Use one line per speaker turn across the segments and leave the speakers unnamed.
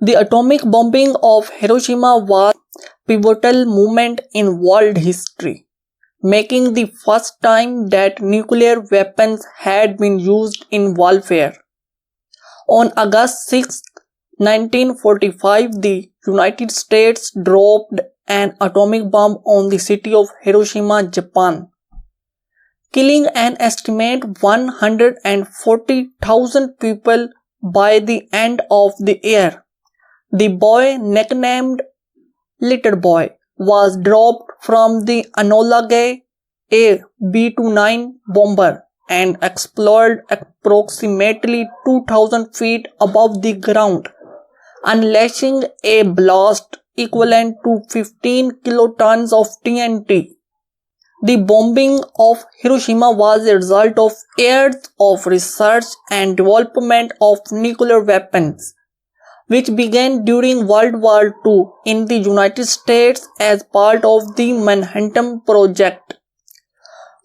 The atomic bombing of Hiroshima was a pivotal moment in world history, making the first time that nuclear weapons had been used in warfare. On August 6, 1945, the United States dropped an atomic bomb on the city of Hiroshima, Japan, killing an estimated 140,000 people by the end of the year. The boy, nicknamed Little Boy, was dropped from the Enola Gay, a B-29 bomber, and exploded approximately 2,000 feet above the ground, unleashing a blast equivalent to 15 kilotons of TNT. The bombing of Hiroshima was a result of years of research and development of nuclear weapons, which began during World War II in the United States as part of the Manhattan Project.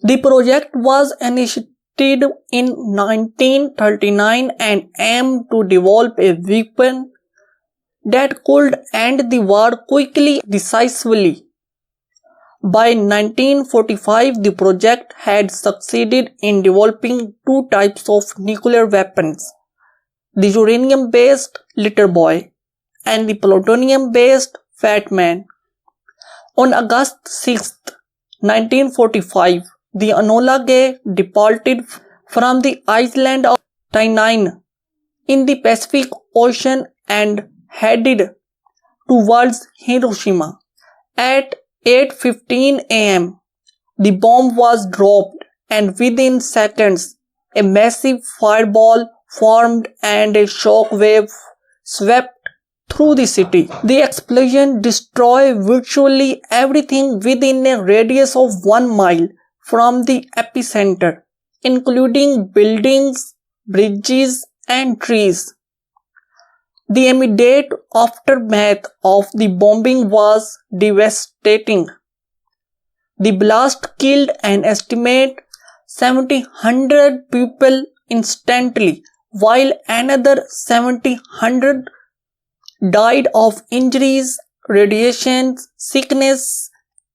The project was initiated in 1939 and aimed to develop a weapon that could end the war quickly and decisively. By 1945, the project had succeeded in developing two types of nuclear weapons: the uranium-based Little Boy and the plutonium-based Fat Man. On August 6, 1945, the Enola Gay departed from the island of Tainan in the Pacific Ocean and headed towards Hiroshima. At 8:15 a.m., the bomb was dropped, and within seconds, a massive fireball formed and a shock wave swept through the city. The explosion destroyed virtually everything within a radius of 1 mile from the epicenter, including buildings, bridges, and trees. The immediate aftermath of the bombing was devastating. The blast killed an estimated 1,700 people instantly, while another 1,700 died of injuries, radiation sickness,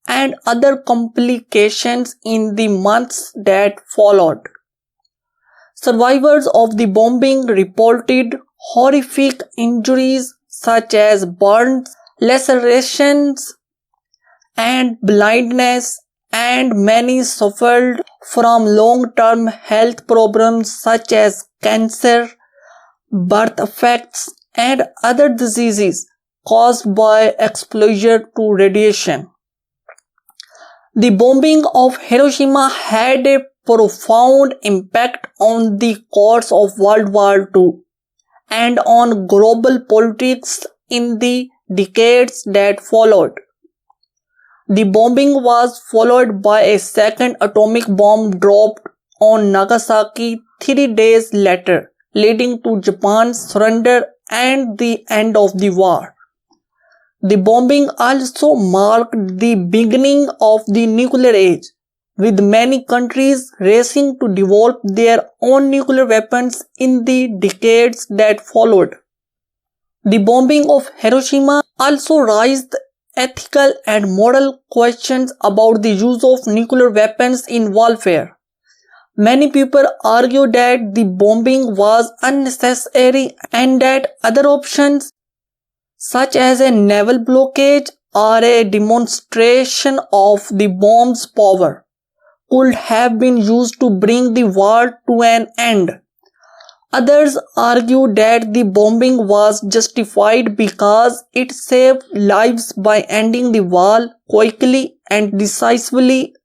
and other complications in the months that followed. Survivors of the bombing reported horrific injuries such as burns, lacerations, and blindness, and many suffered from long-term health problems such as cancer, birth defects, and other diseases caused by exposure to radiation. The bombing of Hiroshima had a profound impact on the course of World War II and on global politics in the decades that followed. The bombing was followed by a second atomic bomb dropped on Nagasaki 3 days later, leading to Japan's surrender and the end of the war. The bombing also marked the beginning of the nuclear age, with many countries racing to develop their own nuclear weapons in the decades that followed. The bombing of Hiroshima also raised ethical and moral questions about the use of nuclear weapons in warfare. Many people argue that the bombing was unnecessary and that other options, such as a naval blockade or a demonstration of the bomb's power, could have been used to bring the war to an end. Others argue that the bombing was justified because it saved lives by ending the war quickly and decisively,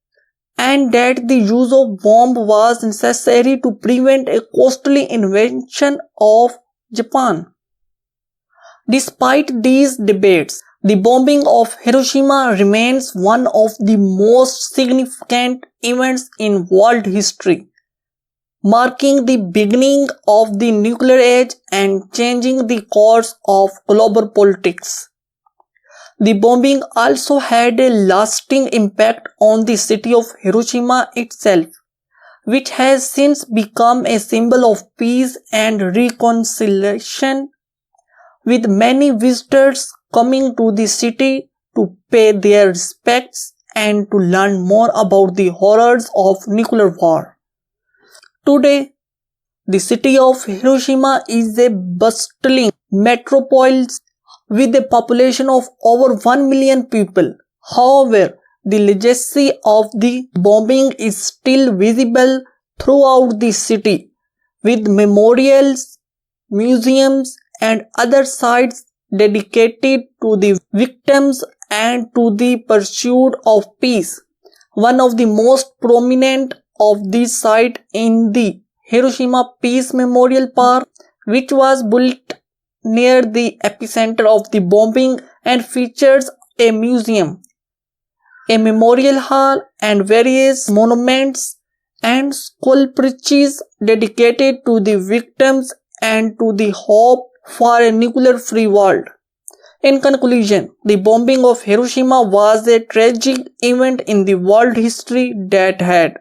and that the use of bomb was necessary to prevent a costly invasion of Japan. Despite these debates, the bombing of Hiroshima remains one of the most significant events in world history, marking the beginning of the nuclear age and changing the course of global politics. The bombing also had a lasting impact on the city of Hiroshima itself, which has since become a symbol of peace and reconciliation. with many visitors coming to the city to pay their respects and to learn more about the horrors of nuclear war. Today, the city of Hiroshima is a bustling metropolis with a population of over 1 million people. However, the legacy of the bombing is still visible throughout the city, with memorials, museums, and other sites dedicated to the victims and to the pursuit of peace. One of the most prominent of these sites in the Hiroshima Peace Memorial Park, which was built near the epicenter of the bombing and features a museum, a memorial hall, and various monuments and sculptures dedicated to the victims and to the hope for a nuclear free world. In conclusion, the bombing of Hiroshima was a tragic event in the world history that had